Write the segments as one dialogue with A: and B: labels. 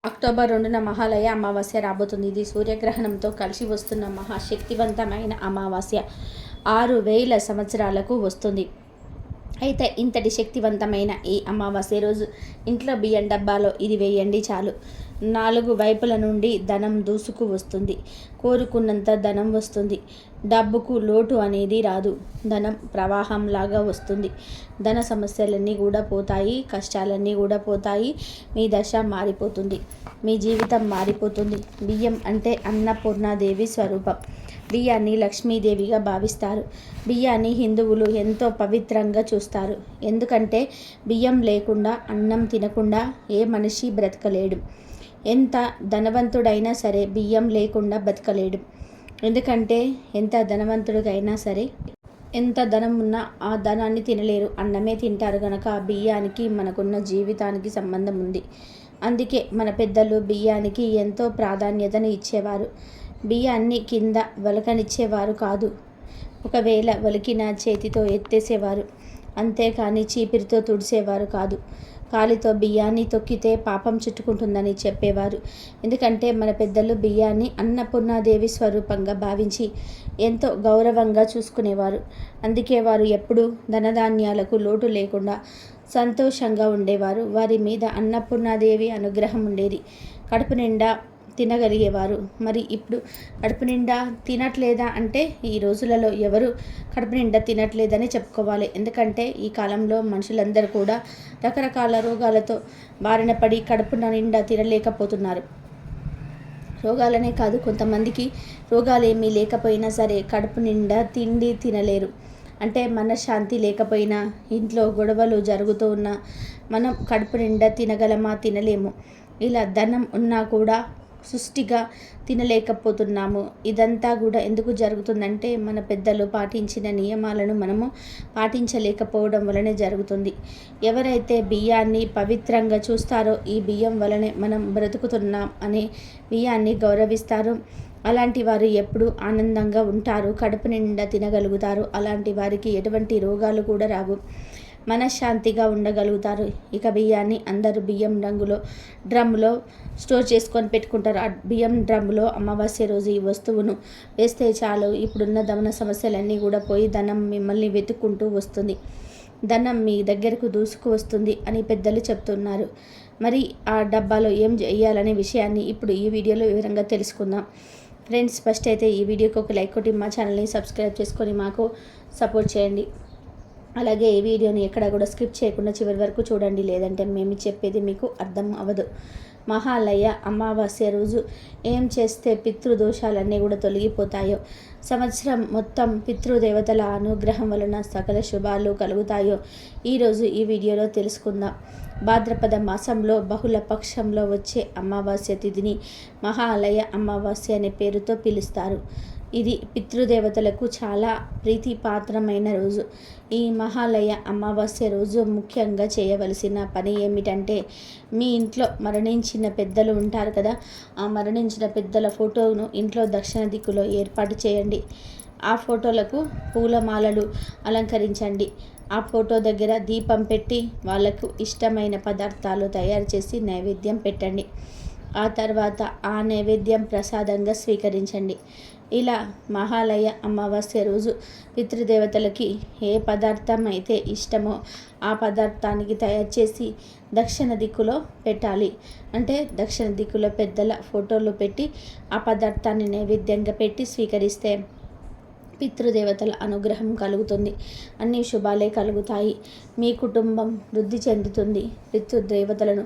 A: October 2న Mahalaya అమావాస్య రాబోతుంది. ఇది సూర్యగ్రహణంతో కలిసి వస్తున్న మహాశక్తివంతమైన అమావాస్య. 6000 సంవత్సరాలకు వస్తుంది. అయితే ఇంతటి శక్తివంతమైన ఈ అమావాస్య రోజు ఇంట్లో బియ్యం డబ్బాలో ఇది వేయండి చాలు. 4 వైపుల నుండి ధనం దూసుకు వస్తుంది. కోరుకున్నంత ధనం వస్తుంది. డబ్బుకు లోటు అనేది రాదు. ధనం ప్రవాహంలాగా వస్తుంది. ధన సమస్యలన్నీ కూడా పోతాయి. కష్టాలన్నీ కూడా పోతాయి. మీ దశ మారిపోతుంది. మీ జీవితం మారిపోతుంది. బియ్యం అంటే అన్నపూర్ణాదేవి స్వరూపం. బియ్యాన్ని లక్ష్మీదేవిగా భావిస్తారు. బియ్యాన్ని హిందువులు ఎంతో పవిత్రంగా చూస్తారు. ఎందుకంటే బియ్యం లేకుండా, అన్నం తినకుండా ఏ మనిషి బ్రతకలేడు. ఎంత ధనవంతుడైనా సరే బియ్యం లేకుండా బ్రతకలేడు. ఎందుకంటే ఎంత ధనవంతుడికైనా సరే ఎంత ధనం ఉన్నా ఆ ధనాన్ని తినలేరు. అన్నమే తింటారు కనుక ఆ బియ్యానికి మనకున్న జీవితానికి సంబంధం ఉంది. అందుకే మన పెద్దలు బియ్యానికి ఎంతో ప్రాధాన్యతను ఇచ్చేవారు. బియ్యాన్ని కింద వలకనిచ్చేవారు కాదు. ఒకవేళ వలికిన చేతితో ఎత్తేసేవారు. అంతేకాని చీపిరితో తుడిసేవారు కాదు. కాలితో బియ్యాన్ని తొక్కితే పాపం చుట్టుకుంటుందని చెప్పేవారు. ఎందుకంటే మన పెద్దలు బియ్యాన్ని అన్నపూర్ణాదేవి స్వరూపంగా భావించి ఎంతో గౌరవంగా చూసుకునేవారు. అందుకే వారు ఎప్పుడూ ధనధాన్యాలకు లోటు లేకుండా సంతోషంగా ఉండేవారు. వారి మీద అన్నపూర్ణాదేవి అనుగ్రహం ఉండేది. కడుపు నిండా తినగలిగేవారు. మరి ఇప్పుడు కడుపు నిండా తినట్లేదా అంటే ఈ రోజులలో ఎవరు కడుపు నిండా తినట్లేదని చెప్పుకోవాలి. ఎందుకంటే ఈ కాలంలో మనుషులందరూ కూడా రకరకాల రోగాలతో బారిన పడి కడుపు నిండా తినలేకపోతున్నారు. రోగాలనే కాదు, కొంతమందికి రోగాలు ఏమీ లేకపోయినా సరే కడుపు నిండా తిండి తినలేరు. అంటే మనశ్శాంతి లేకపోయినా, ఇంట్లో గొడవలు జరుగుతూ ఉన్నా మనం కడుపు నిండా తినగలమా? తినలేము. ఇలా ధనం ఉన్నా కూడా సృష్టిగా తినలేకపోతున్నాము. ఇదంతా కూడా ఎందుకు జరుగుతుందంటే మన పెద్దలు పాటించిన నియమాలను మనము పాటించలేకపోవడం వలనే జరుగుతుంది. ఎవరైతే బియ్యాన్ని పవిత్రంగా చూస్తారో ఈ బియ్యం వలనే మనం బ్రతుకుతున్నాం అనే బియ్యాన్ని గౌరవిస్తారు. అలాంటి వారు ఎప్పుడూ ఆనందంగా ఉంటారు. కడుపు నిండా తినగలుగుతారు. అలాంటి వారికి ఎటువంటి రోగాలు కూడా రావు. మనశ్శాంతిగా ఉండగలుగుతారు. ఇక బియ్యాన్ని అందరూ బియ్యం డ్రమ్ములో స్టోర్ చేసుకొని పెట్టుకుంటారు. ఆ బియ్యం డ్రమ్ములో అమావాస్య రోజు ఈ వస్తువును వేస్తే చాలు, ఇప్పుడున్న ధన సమస్యలన్నీ కూడా పోయి ధనం మిమ్మల్ని వెతుక్కుంటూ వస్తుంది. ధనం మీ దగ్గరకు దూసుకు వస్తుంది అని పెద్దలు చెప్తున్నారు. మరి ఆ డబ్బాలో ఏం చేయాలనే విషయాన్ని ఇప్పుడు ఈ వీడియోలో వివరంగా తెలుసుకుందాం. ఫ్రెండ్స్, ఫస్ట్ అయితే ఈ వీడియోకి ఒక లైక్ కొట్టి మా ఛానల్ని సబ్స్క్రైబ్ చేసుకొని మాకు సపోర్ట్ చేయండి. అలాగే ఈ వీడియోని ఎక్కడ కూడా స్కిప్ చేయకుండా చివరి వరకు చూడండి, లేదంటే మేము చెప్పేది మీకు అర్థం అవ్వదు. మహాలయ అమావాస్య రోజు ఏం చేస్తే పితృదోషాలన్నీ కూడా తొలగిపోతాయో, సంవత్సరం మొత్తం పితృదేవతల అనుగ్రహం వలన సకల శుభాలు కలుగుతాయో ఈరోజు ఈ వీడియోలో తెలుసుకుందాం. భాద్రపద మాసంలో బహుళ పక్షంలో వచ్చే అమావాస్య తిథిని మహాలయ అమావాస్య అనే పేరుతో పిలుస్తారు. ఇది పితృదేవతలకు చాలా ప్రీతిపాత్రమైన రోజు. ఈ మహాలయ అమావాస్య రోజు ముఖ్యంగా చేయవలసిన పని ఏమిటంటే, మీ ఇంట్లో మరణించిన పెద్దలు ఉంటారు కదా, ఆ మరణించిన పెద్దల ఫోటోను ఇంట్లో దక్షిణ దిక్కులో ఏర్పాటు చేయండి. ఆ ఫోటోలకు పూలమాలలు అలంకరించండి. ఆ ఫోటో దగ్గర దీపం పెట్టి వాళ్ళకు ఇష్టమైన పదార్థాలు తయారు చేసి నైవేద్యం పెట్టండి. ఆ తర్వాత ఆ నైవేద్యం ప్రసాదంగా స్వీకరించండి. ఇలా మహాలయ అమావాస్య రోజు పితృదేవతలకి ఏ పదార్థం అయితే ఇష్టమో ఆ పదార్థానికి తయారు చేసి దక్షిణ దిక్కులో పెట్టాలి. అంటే దక్షిణ దిక్కులో పెద్దల ఫోటోలు పెట్టి ఆ పదార్థాన్ని నైవేద్యంగా పెట్టి స్వీకరిస్తే పితృదేవతల అనుగ్రహం కలుగుతుంది. అన్ని శుభాలే కలుగుతాయి. మీ కుటుంబం వృద్ధి చెందుతుంది. పితృదేవతలను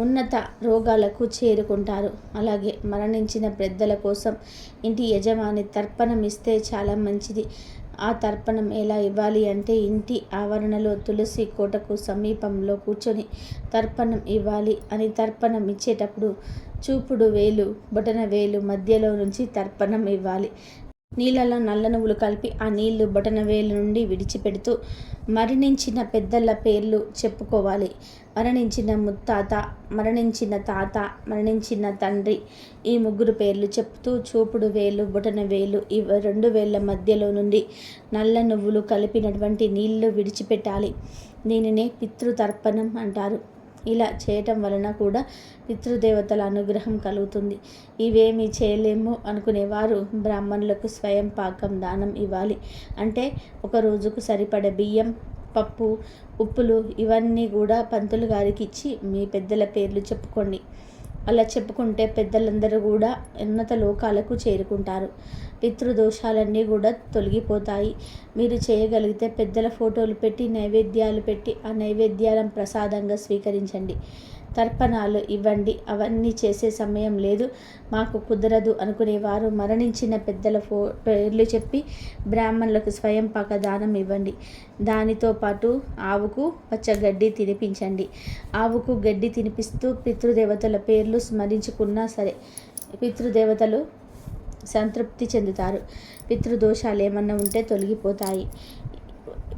A: ఉన్నత రోగాలకు చేరుకుంటారు. అలాగే మరణించిన పెద్దల కోసం ఇంటి యజమాని తర్పణం ఇస్తే చాలా మంచిది. ఆ తర్పణం ఎలా ఇవ్వాలి అంటే, ఇంటి ఆవరణలో తులసి కోటకు సమీపంలో కూర్చొని తర్పణం ఇవ్వాలి. అని తర్పణం ఇచ్చేటప్పుడు చూపుడు వేలు బొటన వేలు మధ్యలో నుంచి తర్పణం ఇవ్వాలి. నీళ్ళలో నల్ల నువ్వులు కలిపి ఆ నీళ్లు బొటనవేలు నుండి విడిచిపెడుతూ మరణించిన పెద్దల పేర్లు చెప్పుకోవాలి. మరణించిన ముత్తాత, మరణించిన తాత, మరణించిన తండ్రి, ఈ 3 పేర్లు చెప్తూ చూపుడు వేలు బొటన వేలు ఈ 2 వేళ్ల మధ్యలో నుండి నల్ల నువ్వులు కలిపినటువంటి నీళ్లు విడిచిపెట్టాలి. దీనినే పితృతర్పణం అంటారు. ఇలా చేయటం వలన కూడా పితృదేవతల అనుగ్రహం కలుగుతుంది. ఇవేమీ చేయలేము అనుకునేవారు బ్రాహ్మణులకు స్వయం పాకం దానం ఇవ్వాలి. అంటే ఒక రోజుకు సరిపడే బియ్యం, పప్పు, ఉప్పులు ఇవన్నీ కూడా పంతులు గారికి ఇచ్చి మీ పెద్దల పేర్లు చెప్పుకోండి. అలా చెప్పుకుంటే పెద్దలందరూ కూడా ఉన్నత లోకాలకు చేరుకుంటారు. పితృదోషాలన్నీ కూడా తొలగిపోతాయి. మీరు చేయగలిగితే పెద్దల ఫోటోలు పెట్టి నైవేద్యాలు పెట్టి ఆ నైవేద్యాలను ప్రసాదంగా స్వీకరించండి. తర్పణాలు ఇవ్వండి. అవన్నీ చేసే సమయం లేదు, మాకు కుదరదు అనుకునేవారు మరణించిన పెద్దల పేర్లు చెప్పి బ్రాహ్మణులకు స్వయం పాక దానం ఇవ్వండి. దానితో పాటు ఆవుకు పచ్చగడ్డి తినిపించండి. ఆవుకు గడ్డి తినిపిస్తూ పితృదేవతల పేర్లు స్మరించుకున్నా సరే పితృదేవతలు సంతృప్తి చెందుతారు. పితృదోషాలు ఏమన్నా ఉంటే తొలగిపోతాయి.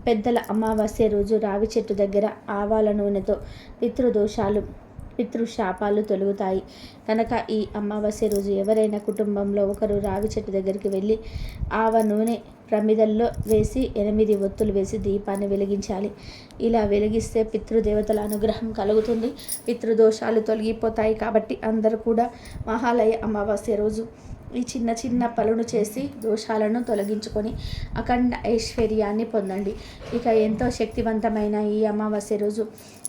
A: పెద్దల అమావాస్య రోజు రావి చెట్టు దగ్గర ఆవాల నూనెతో పితృదోషాలు, పితృశాపాలు తొలుగుతాయి. కనుక ఈ అమావాస్య రోజు ఎవరైనా కుటుంబంలో ఒకరు రావి చెట్టు దగ్గరికి వెళ్ళి ఆవ నూనె ప్రమిదల్లో వేసి 8 ఒత్తులు వేసి దీపాన్ని వెలిగించాలి. ఇలా వెలిగిస్తే పితృదేవతల అనుగ్రహం కలుగుతుంది, పితృదోషాలు తొలగిపోతాయి. కాబట్టి అందరూ కూడా మహాలయ అమావాస్య రోజు ఈ చిన్న చిన్న పనులు చేసి దోషాలను తొలగించుకొని అఖండ ఐశ్వర్యాన్ని పొందండి. ఇక ఎంతో శక్తివంతమైన ఈ అమావాస్య రోజు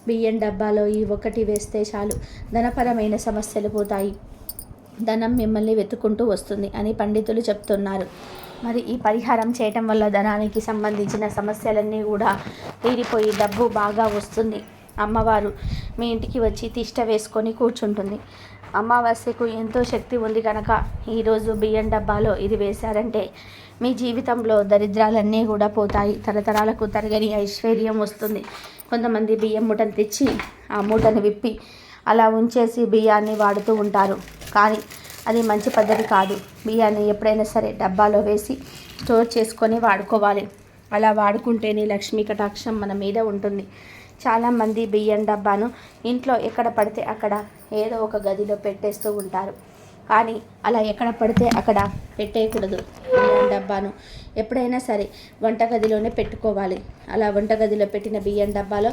A: బియ్యం డబ్బాలో ఈ ఒకటి వేస్తే చాలు ధనపరమైన సమస్యలు పోతాయి, ధనం మిమ్మల్ని వెతుక్కుంటూ వస్తుంది అని పండితులు చెప్తున్నారు. మరి ఈ పరిహారం చేయటం వల్ల ధనానికి సంబంధించిన సమస్యలన్నీ కూడా తీరిపోయి డబ్బు బాగా వస్తుంది. అమ్మవారు మీ ఇంటికి వచ్చి తిష్ట వేసుకొని కూర్చుంటుంది. అమావాస్యకు ఎంతో శక్తి ఉంది కనుక ఈరోజు బియ్యం డబ్బాలో ఇది వేశారంటే మీ జీవితంలో దరిద్రాలన్నీ కూడా పోతాయి, తరతరాలకు తరగని ఐశ్వర్యం వస్తుంది. కొంతమంది బియ్యం మూటను తెచ్చి ఆ మూటను విప్పి అలా ఉంచేసి బియ్యాన్ని వాడుతూ ఉంటారు. కానీ అది మంచి పద్ధతి కాదు. బియ్యాన్ని ఎప్పుడైనా సరే డబ్బాలో వేసి స్టోర్ చేసుకొని వాడుకోవాలి. అలా వాడుకుంటేనే లక్ష్మీ కటాక్షం మన మీద ఉంటుంది. చాలామంది బియ్యం డబ్బాను ఇంట్లో ఎక్కడ పడితే అక్కడ ఏదో ఒక గదిలో పెట్టేస్తూ ఉంటారు. కానీ అలా ఎక్కడ పడితే అక్కడ పెట్టేయకూడదు. బియ్యం డబ్బాను ఎప్పుడైనా సరే వంటగదిలోనే పెట్టుకోవాలి. అలా వంటగదిలో పెట్టిన బియ్యం డబ్బాలో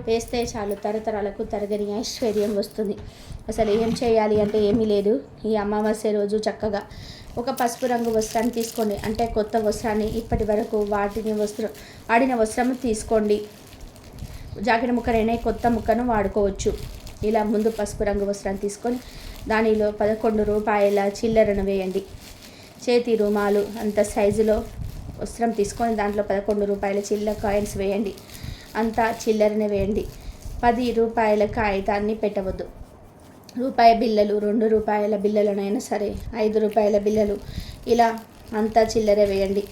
A: వేస్తే చాలు తరతరాలకు తరగని ఐశ్వర్యం వస్తుంది. అసలు ఏం చేయాలి అంటే ఏమీ లేదు. ఈ అమావాస్య రోజు చక్కగా ఒక పసుపు రంగు వస్త్రాన్ని తీసుకోండి. అంటే కొత్త వస్త్రాన్ని, ఇప్పటి వరకు వాడిన వస్త్రం తీసుకోండి. జాకెట్ ముక్కనైనా కొత్త ముక్కను వాడుకోవచ్చు. ఇలా ముందు పసుపు రంగు వస్త్రాన్ని తీసుకొని దానిలో 11 రూపాయల చిల్లరను వేయండి. చేతి రుమాలు అంత సైజులో వస్త్రం తీసుకొని దాంట్లో 11 రూపాయల చిల్లర కాయిన్స్ వేయండి. అంతా చిల్లరని వేయండి. 10 రూపాయల కాగితాన్ని పెట్టవద్దు. రూపాయి బిళ్ళలు, 2 రూపాయల బిళ్ళలనైనా సరే, 5 రూపాయల బిళ్ళలు ఇలా అంతా చిల్లర వేయండి.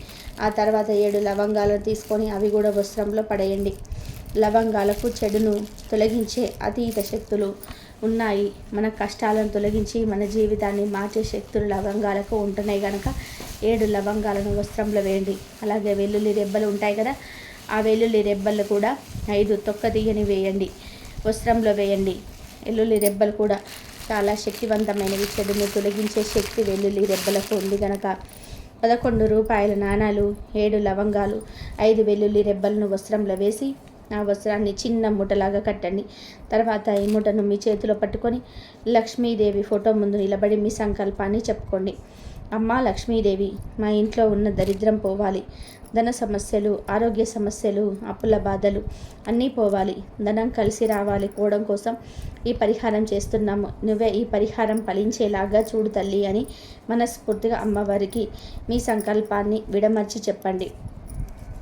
A: ఆ తర్వాత 7 లవంగాలను తీసుకొని అవి కూడా వస్త్రంలో పడేయండి. లవంగాలకు చెడును తొలగించే అతీత శక్తులు ఉన్నాయి. మన కష్టాలను తొలగించి మన జీవితాన్ని మార్చే శక్తులు లవంగాలకు ఉంటున్నాయి కనుక 7 లవంగాలను వస్త్రంలో వేయండి. అలాగే వెల్లుల్లి రెబ్బలు ఉంటాయి కదా, ఆ వెల్లుల్లి రెబ్బలు కూడా 5 తొక్క తీయని వేయండి, వస్త్రంలో వేయండి. వెల్లుల్లి రెబ్బలు కూడా చాలా శక్తివంతమైనవి. చెడును తొలగించే శక్తి వెల్లుల్లి రెబ్బలకు ఉంది కనుక 11 రూపాయల నాణాలు, 7 లవంగాలు, 5 వెల్లుల్లి రెబ్బలను వస్త్రంలో వేసి ఆ వస్త్రాన్ని చిన్న మూటలాగా కట్టండి. తర్వాత ఈ మూటను మీ చేతిలో పట్టుకొని లక్ష్మీదేవి ఫోటో ముందు నిలబడి మీ సంకల్పాన్ని చెప్పుకోండి. అమ్మా లక్ష్మీదేవి, మా ఇంట్లో ఉన్న దరిద్రం పోవాలి, ధన సమస్యలు, ఆరోగ్య సమస్యలు, అప్పుల బాధలు అన్నీ పోవాలి, ధనం కలిసి రావాలి పోవడం కోసం ఈ పరిహారం చేస్తున్నాము. నువ్వే ఈ పరిహారం ఫలించేలాగా చూడు తల్లి అని మనస్ఫూర్తిగా అమ్మవారికి మీ సంకల్పాన్ని విడమర్చి చెప్పండి.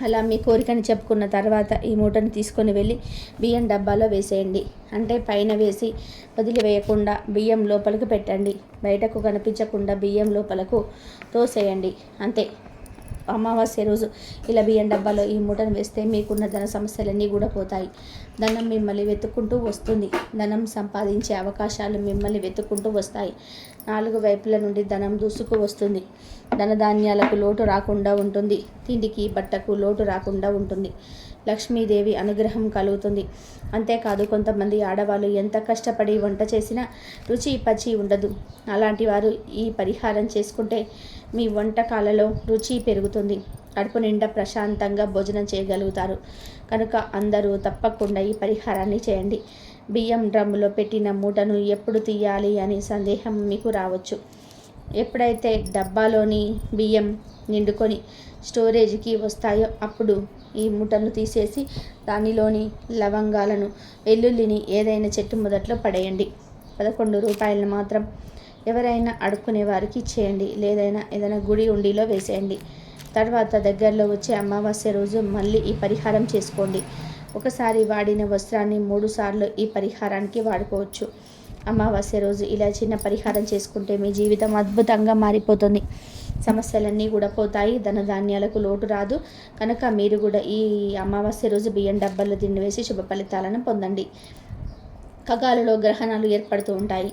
A: అలా మీ కోరికని చెప్పుకున్న తర్వాత ఈ మూటను తీసుకొని వెళ్ళి బియ్యం డబ్బాలో వేసేయండి. అంటే పైన వేసి వదిలివేయకుండా బియ్యం లోపలికి పెట్టండి. బయటకు కనిపించకుండా బియ్యం లోపలకు తోసేయండి. అంతే. అమావాస్య రోజు ఇలా బియ్యం డబ్బాలో ఈ మూటను వేస్తే మీకున్న ధన సమస్యలన్నీ కూడా పోతాయి. ధనం మిమ్మల్ని వెతుక్కుంటూ వస్తుంది. ధనం సంపాదించే అవకాశాలు మిమ్మల్ని వెతుక్కుంటూ వస్తాయి. 4 వైపుల నుండి ధనం దూసుకు వస్తుంది. ధనధాన్యాలకు లోటు రాకుండా ఉంటుంది. తిండికి బట్టకు లోటు రాకుండా ఉంటుంది. లక్ష్మీదేవి అనుగ్రహం కలుగుతుంది. అంతేకాదు కొంతమంది ఆడవాళ్ళు ఎంత కష్టపడి వంట చేసినా రుచి పచి ఉండదు. అలాంటి వారు ఈ పరిహారం చేసుకుంటే మీ వంటకాలలో రుచి పెరుగుతుంది. కడుపు నిండా ప్రశాంతంగా భోజనం చేయగలుగుతారు. కనుక అందరూ తప్పకుండా ఈ పరిహారాన్ని చేయండి. బియ్యం డ్రమ్ములో పెట్టిన మూటను ఎప్పుడు తీయాలి అని సందేహం మీకు రావచ్చు. ఎప్పుడైతే డబ్బాలోని బియ్యం నిండుకొని స్టోరేజ్కి వస్తాయో అప్పుడు ఈ మూటను తీసేసి దానిలోని లవంగాలను, వెల్లుల్లిని ఏదైనా చెట్టు మొదట్లో పడేయండి. 11 రూపాయలను మాత్రం ఎవరైనా అడుక్కునే వారికి ఇచ్చేయండి, ఏదైనా గుడి ఉండిలో వేసేయండి. తర్వాత దగ్గరలో వచ్చే అమావాస్య రోజు మళ్ళీ ఈ పరిహారం చేసుకోండి. ఒకసారి వాడిన వస్త్రాన్ని 3 సార్లు ఈ పరిహారానికి వాడుకోవచ్చు. అమావాస్య రోజు ఇలా చిన్న పరిహారం చేసుకుంటే మీ జీవితం అద్భుతంగా మారిపోతుంది. సమస్యలన్నీ కూడా పోతాయి. ధనధాన్యాలకు లోటు రాదు. కనుక మీరు కూడా ఈ అమావాస్య రోజు బియ్యం డబ్బాల్లో తిండి వేసి శుభ ఫలితాలను పొందండి. ఖగాలలో గ్రహణాలు ఏర్పడుతూ ఉంటాయి.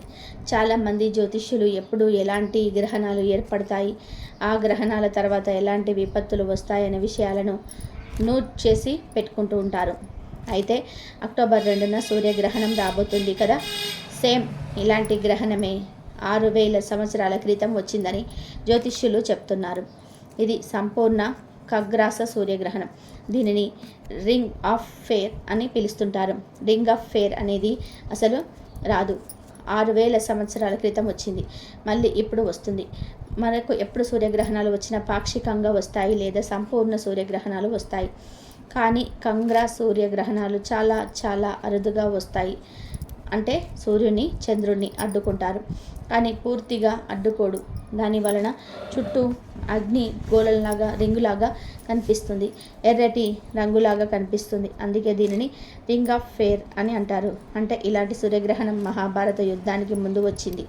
A: చాలామంది జ్యోతిష్యులు ఎప్పుడు ఎలాంటి గ్రహణాలు ఏర్పడతాయి, ఆ గ్రహణాల తర్వాత ఎలాంటి విపత్తులు వస్తాయనే విషయాలను నోట్ చేసి పెట్టుకుంటూ ఉంటారు. అయితే అక్టోబర్ 2న సూర్యగ్రహణం రాబోతుంది కదా. సేమ్ ఇలాంటి గ్రహణమే 6000 సంవత్సరాల క్రితం వచ్చిందని జ్యోతిష్యులు చెప్తున్నారు. ఇది సంపూర్ణ ఖగ్రాస సూర్యగ్రహణం. దీనిని రింగ్ ఆఫ్ ఫైర్ అని పిలుస్తుంటారు. రింగ్ ఆఫ్ ఫైర్ అనేది అసలు రాదు. 6000 సంవత్సరాల క్రితం వచ్చింది, మళ్ళీ ఇప్పుడు వస్తుంది. మనకు ఎప్పుడు సూర్యగ్రహణాలు వచ్చినా పాక్షికంగా వస్తాయి లేదా సంపూర్ణ సూర్యగ్రహణాలు వస్తాయి. కానీ ఖగ్రా సూర్యగ్రహణాలు చాలా చాలా అరుదుగా వస్తాయి. అంటే సూర్యుని చంద్రుడిని అడ్డుకుంటారు, కానీ పూర్తిగా అడ్డుకోడు. దాని వలన చుట్టూ అగ్ని గోళంలాగా రింగులాగా కనిపిస్తుంది, ఎర్రటి రంగులాగా కనిపిస్తుంది. అందుకే దీనిని రింగ్ ఆఫ్ ఫైర్ అని అంటారు. అంటే ఇలాంటి సూర్యగ్రహణం మహాభారత యుద్ధానికి ముందు వచ్చింది.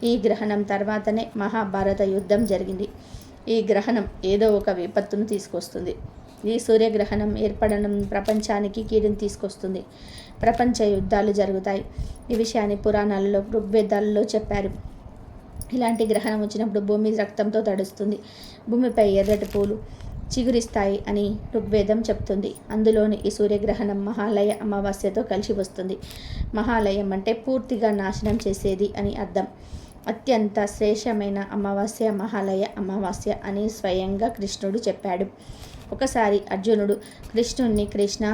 A: ఈ గ్రహణం తర్వాతనే మహాభారత యుద్ధం జరిగింది. ఈ గ్రహణం ఏదో ఒక విపత్తును తీసుకొస్తుంది. ఈ సూర్యగ్రహణం ఏర్పడడం ప్రపంచానికి కీడును తీసుకొస్తుంది. ప్రపంచ యుద్ధాలు జరుగుతాయి. ఈ విషయాన్ని పురాణాలలో, ఋగ్వేదాలలో చెప్పారు. ఇలాంటి గ్రహణం వచ్చినప్పుడు భూమి రక్తంతో తడుస్తుంది, భూమిపై ఎర్రటి పూలు చిగురిస్తాయి అని ఋగ్వేదం చెప్తుంది. అందులోని ఈ సూర్యగ్రహణం మహాలయ అమావాస్యతో కలిసి వస్తుంది. మహాలయం అంటే పూర్తిగా నాశనం చేసేది అని అర్థం. అత్యంత శ్రేష్టమైన అమావాస్య మహాలయ అమావాస్య అని స్వయంగా కృష్ణుడు చెప్పాడు. ఒకసారి అర్జునుడు కృష్ణుణ్ణి, కృష్ణ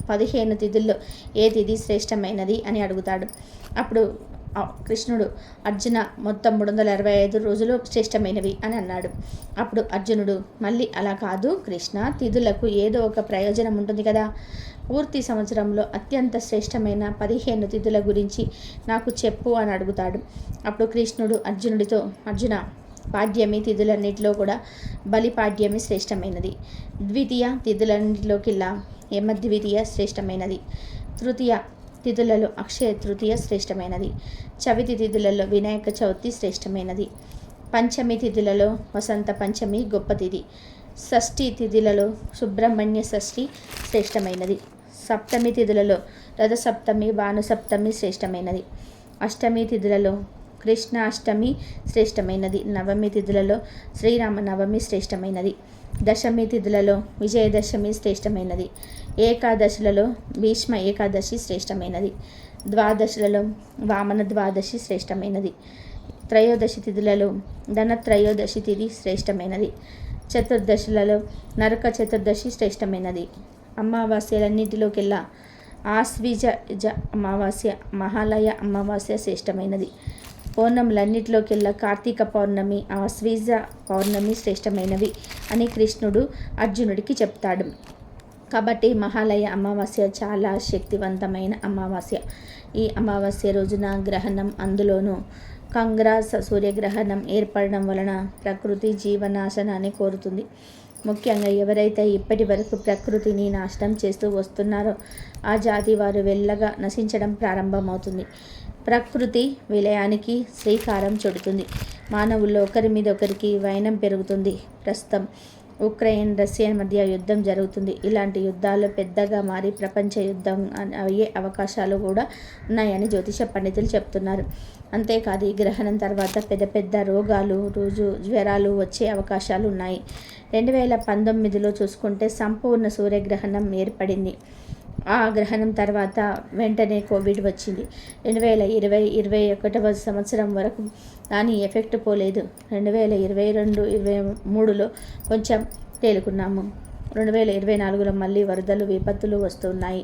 A: 15 తిథుల్లో ఏ తిథి శ్రేష్టమైనది అని అడుగుతాడు. అప్పుడు కృష్ణుడు, అర్జున మొత్తం 365 రోజులు శ్రేష్టమైనవి అని అన్నాడు. అప్పుడు అర్జునుడు, మళ్ళీ అలా కాదు కృష్ణ, తిథులకు ఏదో ఒక ప్రయోజనం ఉంటుంది కదా, పూర్తి సంవత్సరంలో అత్యంత శ్రేష్టమైన 15 తిథుల గురించి నాకు చెప్పు అని అడుగుతాడు. అప్పుడు కృష్ణుడు అర్జునుడితో, అర్జున, పాడ్యమి తిథులన్నింటిలో కూడా బలిపాడ్యమి శ్రేష్టమైనది. ద్వితీయ తిథులన్నింటిలోకిల్లా యమద్వితీయ శ్రేష్టమైనది. తృతీయ తిథులలో అక్షయ తృతీయ శ్రేష్టమైనది. చవితి తిథులలో వినాయక చవితి శ్రేష్టమైనది. పంచమి తిథులలో వసంత పంచమి గొప్ప తిథి. షష్ఠి తిథులలో సుబ్రహ్మణ్య షష్ఠి శ్రేష్టమైనది. సప్తమి తిథులలో రథసప్తమి, భానుసప్తమి శ్రేష్టమైనది. అష్టమి తిథులలో కృష్ణ అష్టమి శ్రేష్టమైనది. నవమి తిథులలో శ్రీరామ నవమి శ్రేష్టమైనది. దశమి తిథులలో విజయదశమి శ్రేష్టమైనది. ఏకాదశులలో భీష్మ ఏకాదశి శ్రేష్టమైనది. ద్వాదశులలో వామన ద్వాదశి శ్రేష్టమైనది. త్రయోదశి తిథులలో ధనత్రయోదశి తిథి శ్రేష్టమైనది. చతుర్దశులలో నరక చతుర్దశి శ్రేష్టమైనది. అమావాస్యలన్నింటిలోకెల్లా ఆశ్వీజ అమావాస్య మహాలయ అమావాస్య శ్రేష్టమైనది. పౌర్ణములన్నిటిలోకెల్లా కార్తీక పౌర్ణమి, ఆశ్వీజ పౌర్ణమి శ్రేష్టమైనవి అని కృష్ణుడు అర్జునుడికి చెప్తాడు. కాబట్టి మహాలయ అమావాస్య చాలా శక్తివంతమైన అమావాస్య. ఈ అమావాస్య రోజున గ్రహణం, అందులోనూ ఖగ్రా సూర్యగ్రహణం ఏర్పడడం వలన ప్రకృతి జీవనాశనాన్ని కోరుతుంది. ముఖ్యంగా ఎవరైతే ఇప్పటి వరకు ప్రకృతిని నాశనం చేస్తూ వస్తున్నారో ఆ జాతి వారు వెళ్ళగా నశించడం ప్రారంభమవుతుంది. ప్రకృతి విలయానికి శ్రీకారం చుడుతుంది. మానవుల్లో ఒకరి మీద ఒకరికి వైనం పెరుగుతుంది. ప్రస్తుతం ఉక్రెయిన్, రష్యా మధ్య యుద్ధం జరుగుతుంది. ఇలాంటి యుద్ధాలు పెద్దగా మారి ప్రపంచ యుద్ధం అయ్యే అవకాశాలు కూడా ఉన్నాయని జ్యోతిష పండితులు చెప్తున్నారు. అంతేకాదు ఈ గ్రహణం తర్వాత పెద్ద పెద్ద రోగాలు, జ్వరాలు వచ్చే అవకాశాలు ఉన్నాయి. 2019లో చూసుకుంటే సంపూర్ణ సూర్యగ్రహణం ఏర్పడింది. ఆ గ్రహణం తర్వాత వెంటనే కోవిడ్ వచ్చింది. 2020-21వ సంవత్సరం వరకు దాని ఎఫెక్ట్ పోలేదు. 2022-23లో కొంచెం తేలుకున్నాము. 2024లో మళ్ళీ వరదలు విపత్తులు వస్తున్నాయి.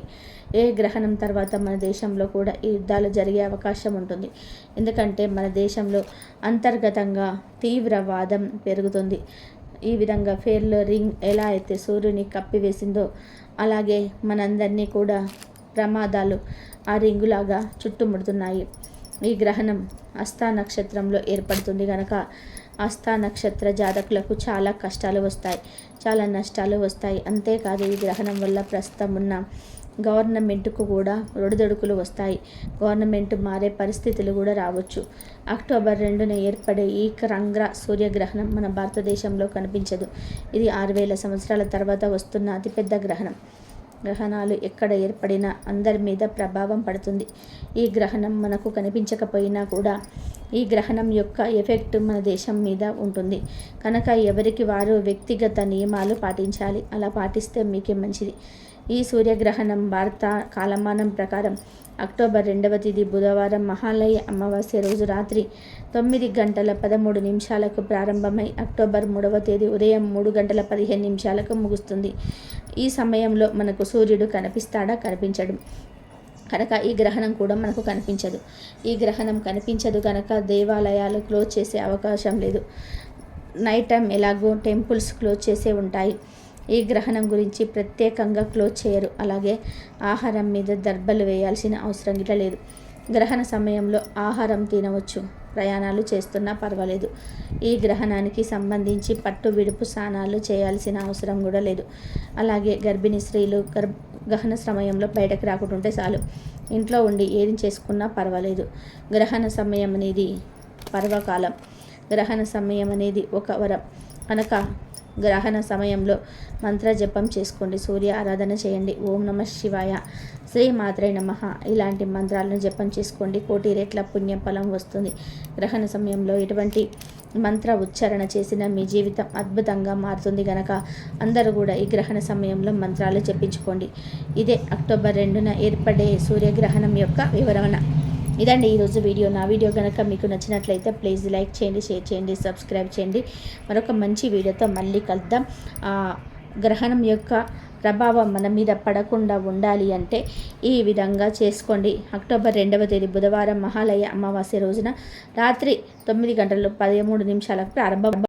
A: ఏ గ్రహణం తర్వాత మన దేశంలో కూడా ఈ యుద్ధాలు జరిగే అవకాశం ఉంటుంది. ఎందుకంటే మన దేశంలో అంతర్గతంగా తీవ్రవాదం పెరుగుతుంది. ఈ విధంగా ఫెయిర్లో రింగ్ ఎలా అయితే సూర్యుని కప్పివేసిందో అలాగే మనందరినీ కూడా ప్రమాదాలు ఆ రింగులాగా చుట్టుముడుతున్నాయి. ఈ గ్రహణం హస్త నక్షత్రంలో ఏర్పడుతుంది కనుక హస్త నక్షత్ర జాతకులకు చాలా కష్టాలు వస్తాయి, చాలా నష్టాలు వస్తాయి. అంతేకాదు ఈ గ్రహణం వల్ల ప్రస్తుతం ఉన్న గవర్నమెంట్కు కూడా ఒడిదొడుకులు వస్తాయి. గవర్నమెంట్ మారే పరిస్థితులు కూడా రావచ్చు. అక్టోబర్ 2న ఏర్పడే ఈ రంగ్ర సూర్యగ్రహణం మన భారతదేశంలో కనిపించదు. ఇది 6000 సంవత్సరాల తర్వాత వస్తున్న అతిపెద్ద గ్రహణం. గ్రహణాలు ఎక్కడ ఏర్పడినా అందరి మీద ప్రభావం పడుతుంది. ఈ గ్రహణం మనకు కనిపించకపోయినా కూడా ఈ గ్రహణం యొక్క ఎఫెక్ట్ మన దేశం మీద ఉంటుంది కనుక ఎవరికి వారు వ్యక్తిగత నియమాలు పాటించాలి. అలా పాటిస్తే మీకే మంచిది. ఈ సూర్యగ్రహణం భారత కాలమానం ప్రకారం అక్టోబర్ 2వ తేదీ బుధవారం మహాలయ అమావాస్య రోజు రాత్రి 9:13 ప్రారంభమై అక్టోబర్ 3వ తేదీ ఉదయం 3:15 ముగుస్తుంది. ఈ సమయంలో మనకు సూర్యుడు కనిపిస్తాడా, కనిపించడు కనుక ఈ గ్రహణం కూడా మనకు కనిపించదు. ఈ గ్రహణం కనిపించదు కనుక దేవాలయాలు క్లోజ్ చేసే అవకాశం లేదు. నైట్ టైం ఎలాగో టెంపుల్స్ క్లోజ్ చేసే ఉంటాయి. ఈ గ్రహణం గురించి ప్రత్యేకంగా క్లోజ్ చేయరు. అలాగే ఆహారం మీద దర్బలు వేయాల్సిన అవసరం గిట్ల లేదు. గ్రహణ సమయంలో ఆహారం తినవచ్చు, ప్రయాణాలు చేస్తున్నా పర్వాలేదు. ఈ గ్రహణానికి సంబంధించి పట్టు విడుపు స్నానాలు చేయాల్సిన అవసరం కూడా లేదు. అలాగే గర్భిణీ స్త్రీలు గ్రహణ సమయంలో బయటకు రాకుంటుంటే చాలు, ఇంట్లో ఉండి ఏది చేసుకున్నా పర్వాలేదు. గ్రహణ సమయం అనేది పర్వకాలం. గ్రహణ సమయం అనేది ఒక వరం కనుక గ్రహణ సమయంలో మంత్ర జపం చేసుకోండి, సూర్య ఆరాధన చేయండి. ఓం నమః శివాయ, శ్రీ మాత్రే నమః ఇలాంటి మంత్రాలను జపం చేసుకోండి. 1,000 రెట్ల పుణ్యఫలం వస్తుంది. గ్రహణ సమయంలో ఎటువంటి మంత్ర ఉచ్చారణ చేసిన మీ జీవితం అద్భుతంగా మారుతుంది కనుక అందరూ కూడా ఈ గ్రహణ సమయంలో మంత్రాలు జపించుకోండి. ఇదే అక్టోబర్ 2న ఏర్పడే సూర్యగ్రహణం యొక్క వివరణ. ఇదండి ఈరోజు వీడియో. నా వీడియో కనుక మీకు నచ్చినట్లయితే ప్లీజ్ లైక్ చేయండి, షేర్ చేయండి, సబ్స్క్రైబ్ చేయండి. మరొక మంచి వీడియోతో మళ్ళీ కలుద్దాం. గ్రహణం యొక్క ప్రభావం మన మీద పడకుండా ఉండాలి అంటే ఈ విధంగా చేసుకోండి. అక్టోబర్ 2వ తేదీ బుధవారం మహాలయ అమావాస్య రోజున రాత్రి 9:13 ప్రారంభం.